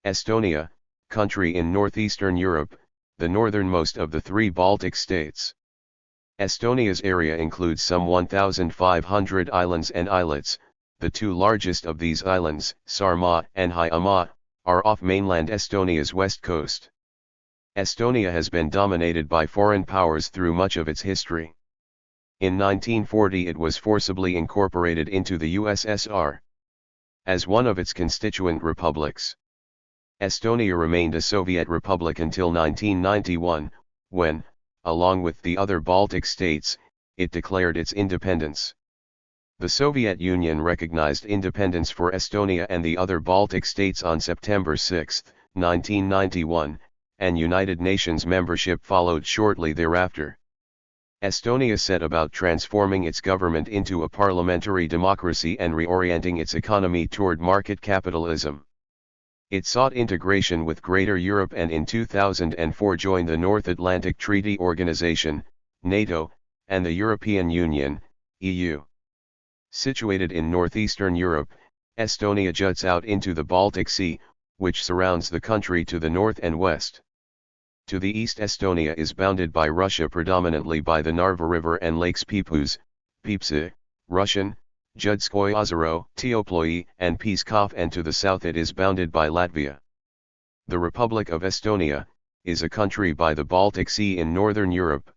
Estonia, country in northeastern Europe, the northernmost of the three Baltic states. Estonia's area includes some 1,500 islands and islets. The two largest of these islands, Saaremaa and Hiiumaa, are off mainland Estonia's west coast. Estonia has been dominated by foreign powers through much of its history. In 1940 it was forcibly incorporated into the USSR as one of its constituent republics. Estonia remained a Soviet republic until 1991, when, along with the other Baltic states, it declared its independence. The Soviet Union recognized independence for Estonia and the other Baltic states on September 6, 1991, and United Nations membership followed shortly thereafter. Estonia set about transforming its government into a parliamentary democracy and reorienting its economy toward market capitalism. It sought integration with Greater Europe and in 2004 joined the North Atlantic Treaty Organization, NATO, and the European Union, EU. Situated in northeastern Europe, Estonia juts out into the Baltic Sea, which surrounds the country to the north and west. To the east Estonia is bounded by Russia predominantly by the Narva River and Lakes Peipus, Russian, Judskoye ozero, Teoploi, and Pskov, and to the south it is bounded by Latvia. The Republic of Estonia is a country by the Baltic Sea in northern Europe.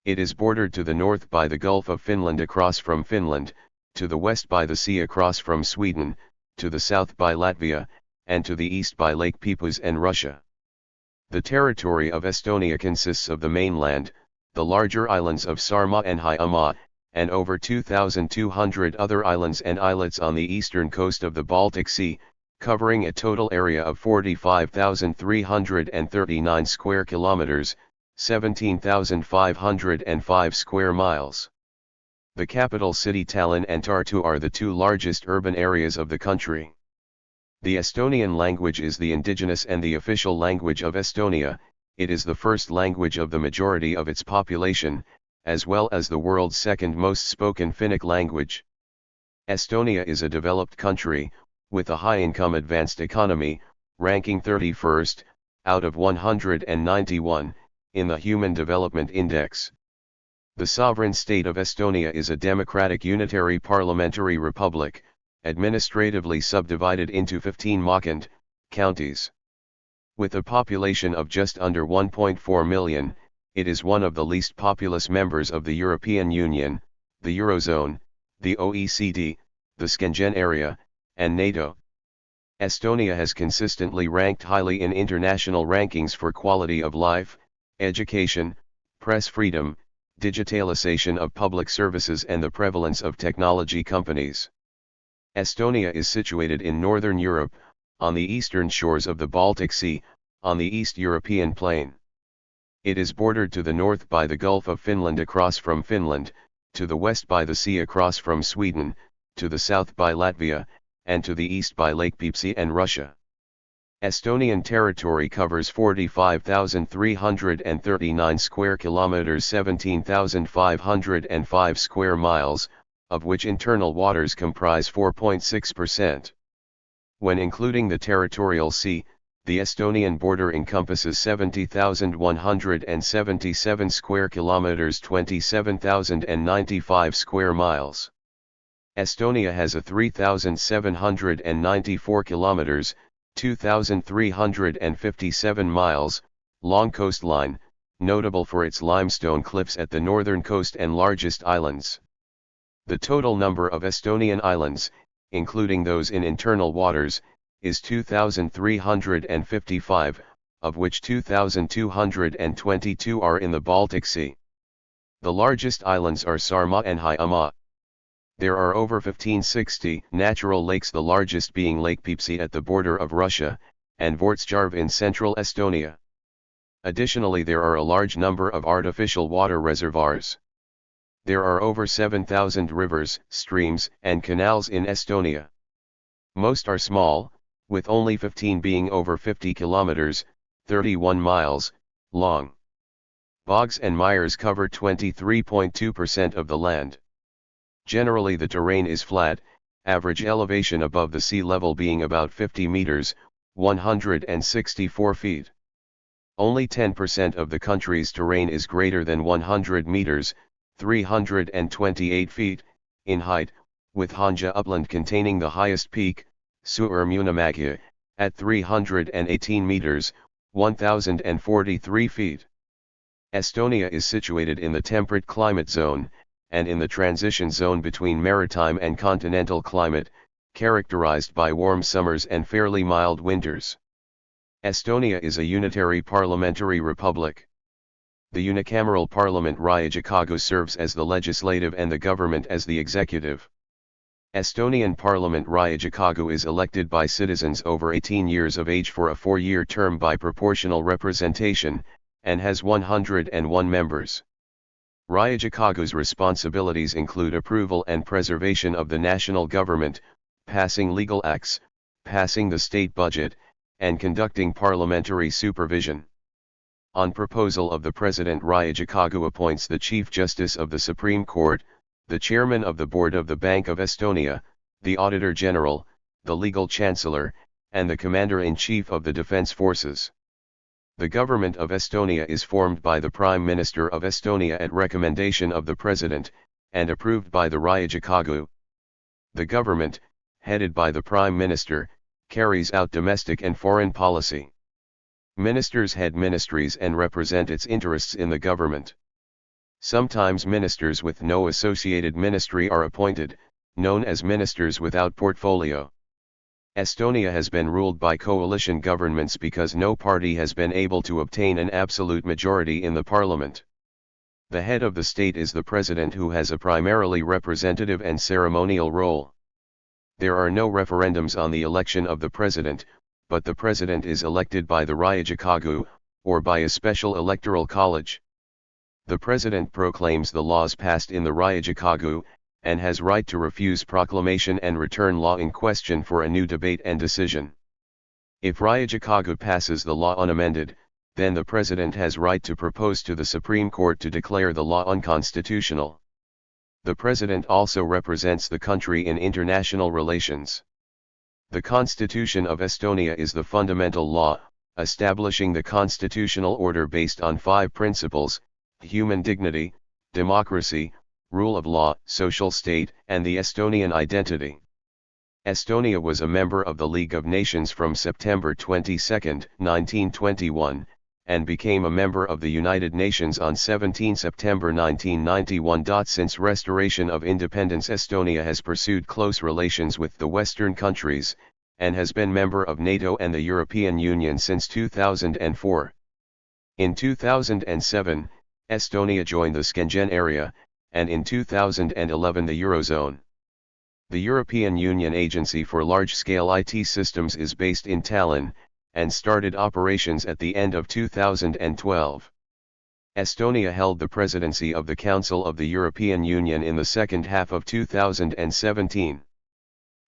It is bordered to the north by the Gulf of Finland across from Finland, to the west by the sea across from Sweden, to the south by Latvia, and to the east by Lake Peipus and Russia. The territory of Estonia consists of the mainland, the larger islands of Saaremaa and Hiiumaa, and over 2,200 other islands and islets on the eastern coast of the Baltic Sea, covering a total area of 45,339 square kilometers, 17,505 square miles. The capital city Tallinn and Tartu are the two largest urban areas of the country. The Estonian language is the indigenous and the official language of Estonia. It is the first language of the majority of its population, as well as the world's second most spoken Finnic language. Estonia is a developed country, with a high-income advanced economy, ranking 31st, out of 191, in the Human Development Index. The sovereign state of Estonia is a democratic unitary parliamentary republic, administratively subdivided into 15 maakond, counties. With a population of just under 1.4 million, it is one of the least populous members of the European Union, the Eurozone, the OECD, the Schengen Area, and NATO. Estonia has consistently ranked highly in international rankings for quality of life, education, press freedom, digitalisation of public services and the prevalence of technology companies. Estonia is situated in northern Europe, on the eastern shores of the Baltic Sea, on the East European plain. It is bordered to the north by the Gulf of Finland across from Finland, to the west by the sea across from Sweden, to the south by Latvia, and to the east by Lake Peipus and Russia. Estonian territory covers 45,339 square kilometers, 17,505 square miles, of which internal waters comprise 4.6%. When including the territorial sea, the Estonian border encompasses 70,177 square kilometers, 27,095 square miles. Estonia has a 3,794 kilometers, 2,357 miles, long coastline, notable for its limestone cliffs at the northern coast and largest islands. The total number of Estonian islands, including those in internal waters, is 2,355, of which 2,222 are in the Baltic Sea. The largest islands are Saaremaa and Hiiumaa. There are over 1560 natural lakes, the largest being Lake Peipus at the border of Russia, and Vortsjarv in central Estonia. Additionally, there are a large number of artificial water reservoirs. There are over 7,000 rivers, streams, and canals in Estonia. Most are small, with only 15 being over 50 kilometers, 31 miles, long. Bogs and mires cover 23.2% of the land. Generally the terrain is flat, average elevation above the sea level being about 50 meters, 164 feet. Only 10% of the country's terrain is greater than 100 meters, 328 feet, in height, with Hanja upland containing the highest peak, Suurmunamägi, at 318 meters, 1043 feet. Estonia is situated in the temperate climate zone, and in the transition zone between maritime and continental climate, characterized by warm summers and fairly mild winters. Estonia is a unitary parliamentary republic. The unicameral parliament Riigikogu serves as the legislative and the government as the executive. Estonian parliament Riigikogu is elected by citizens over 18 years of age for a 4-year term by proportional representation, and has 101 members. Riigikogu's responsibilities include approval and preservation of the national government, passing legal acts, passing the state budget, and conducting parliamentary supervision. On proposal of the President, Riigikogu appoints the Chief Justice of the Supreme Court, the Chairman of the Board of the Bank of Estonia, the Auditor General, the Legal Chancellor, and the Commander-in-Chief of the Defense Forces. The government of Estonia is formed by the Prime Minister of Estonia at recommendation of the President, and approved by the Riigikogu. The government, headed by the Prime Minister, carries out domestic and foreign policy. Ministers head ministries and represent its interests in the government. Sometimes ministers with no associated ministry are appointed, known as ministers without portfolio. Estonia has been ruled by coalition governments because no party has been able to obtain an absolute majority in the parliament. The head of the state is the president, who has a primarily representative and ceremonial role. There are no referendums on the election of the president, but the president is elected by the Riigikogu, or by a special electoral college. The president proclaims the laws passed in the Riigikogu, and has right to refuse proclamation and return law in question for a new debate and decision. If Riigikogu passes the law unamended, then the president has right to propose to the Supreme Court to declare the law unconstitutional. The president also represents the country in international relations. The Constitution of Estonia is the fundamental law, establishing the constitutional order based on 5 principles: human dignity, democracy, rule of law, social state, and the Estonian identity. Estonia was a member of the League of Nations from September 22, 1921, and became a member of the United Nations on 17 September 1991. Since restoration of independence, Estonia has pursued close relations with the Western countries, and has been member of NATO and the European Union since 2004. In 2007, Estonia joined the Schengen Area, and in 2011 the Eurozone. The European Union Agency for Large-Scale IT Systems is based in Tallinn, and started operations at the end of 2012. Estonia held the presidency of the Council of the European Union in the second half of 2017.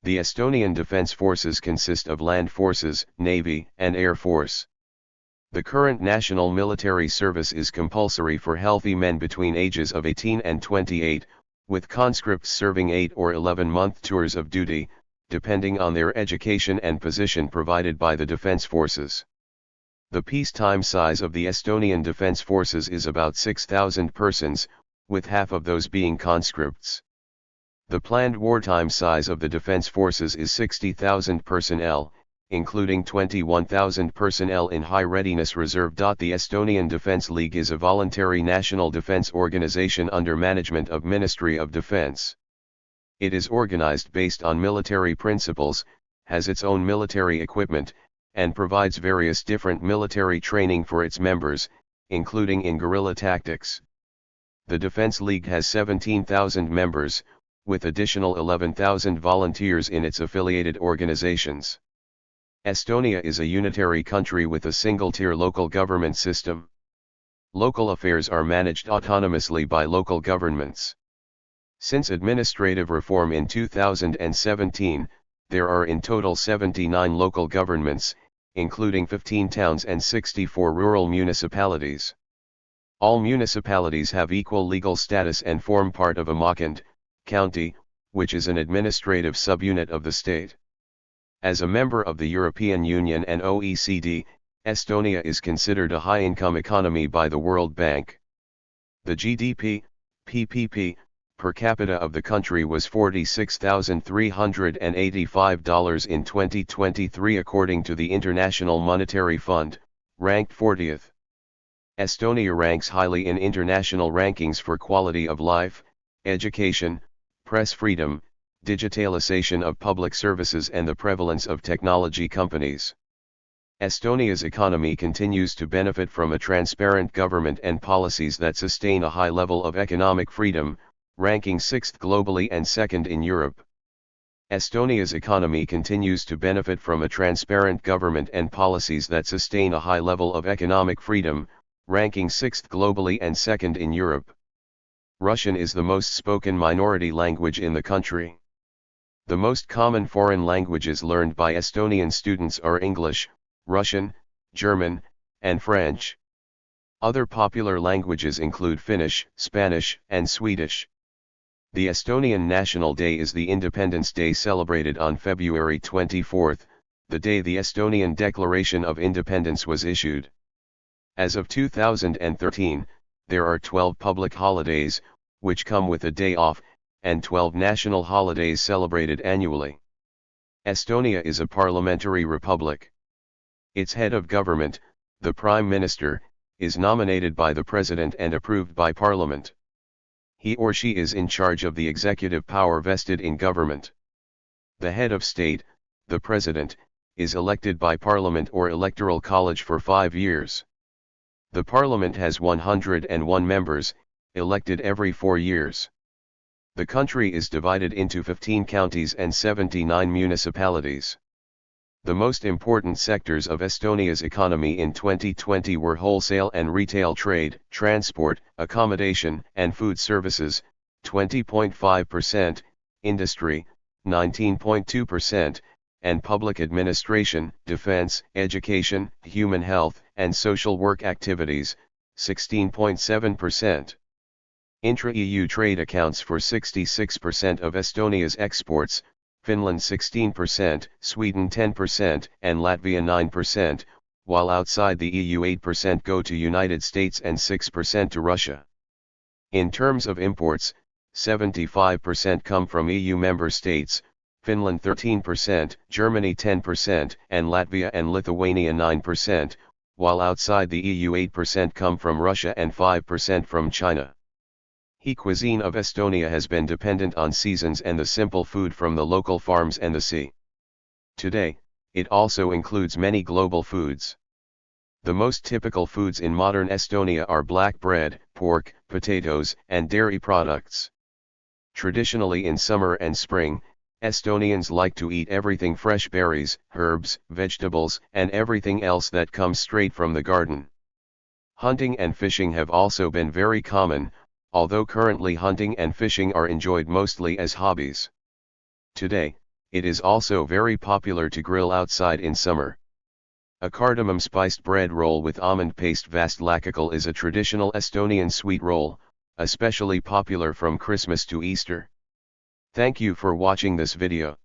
The Estonian Defence Forces consist of land forces, navy, and air force. The current national military service is compulsory for healthy men between ages of 18 and 28, with conscripts serving 8 or 11-month tours of duty, depending on their education and position provided by the defense forces. The peacetime size of the Estonian Defense Forces is about 6,000 persons, with half of those being conscripts. The planned wartime size of the defense forces is 60,000 personnel, including 21,000 personnel in high readiness reserve. The Estonian Defence League is a voluntary national defence organisation under management of Ministry of Defence. It is organised based on military principles, has its own military equipment, and provides various different military training for its members, including in guerrilla tactics. The Defence League has 17,000 members, with additional 11,000 volunteers in its affiliated organizations. Estonia is a unitary country with a single-tier local government system. Local affairs are managed autonomously by local governments. Since administrative reform in 2017, there are in total 79 local governments, including 15 towns and 64 rural municipalities. All municipalities have equal legal status and form part of a maakond, county, which is an administrative subunit of the state. As a member of the European Union and OECD, Estonia is considered a high-income economy by the World Bank. The GDP, PPP, per capita of the country was $46,385 in 2023 according to the International Monetary Fund, ranked 40th. Estonia ranks highly in international rankings for quality of life, education, press freedom, digitalisation of public services and the prevalence of technology companies. Estonia's economy continues to benefit from a transparent government and policies that sustain a high level of economic freedom, ranking 6th globally and 2nd in Europe. Estonia's economy continues to benefit from a transparent government and policies that sustain a high level of economic freedom, ranking 6th globally and 2nd in Europe. Russian is the most spoken minority language in the country. The most common foreign languages learned by Estonian students are English, Russian, German, and French. Other popular languages include Finnish, Spanish, and Swedish. The Estonian National Day is the Independence Day celebrated on February 24, the day the Estonian Declaration of Independence was issued. As of 2013, there are 12 public holidays, which come with a day off, and 12 national holidays celebrated annually. Estonia is a parliamentary republic. Its head of government, the Prime Minister, is nominated by the President and approved by Parliament. He or she is in charge of the executive power vested in government. The head of state, the President, is elected by Parliament or Electoral College for 5 years. The Parliament has 101 members, elected every 4 years. The country is divided into 15 counties and 79 municipalities. The most important sectors of Estonia's economy in 2020 were wholesale and retail trade, transport, accommodation and food services, 20.5%, industry, 19.2%, and public administration, defense, education, human health, and social work activities, 16.7%. Intra-EU trade accounts for 66% of Estonia's exports, Finland 16%, Sweden 10%, and Latvia 9%, while outside the EU 8% go to United States and 6% to Russia. In terms of imports, 75% come from EU member states, Finland 13%, Germany 10%, and Latvia and Lithuania 9%, while outside the EU 8% come from Russia and 5% from China. The cuisine of Estonia has been dependent on seasons and the simple food from the local farms and the sea. Today, it also includes many global foods. The most typical foods in modern Estonia are black bread, pork, potatoes, and dairy products. Traditionally in summer and spring, Estonians like to eat everything fresh: berries, herbs, vegetables, and everything else that comes straight from the garden. Hunting and fishing have also been very common, although currently hunting and fishing are enjoyed mostly as hobbies. Today, it is also very popular to grill outside in summer. A cardamom-spiced bread roll with almond paste vastlakakal is a traditional Estonian sweet roll, especially popular from Christmas to Easter. Thank you for watching this video.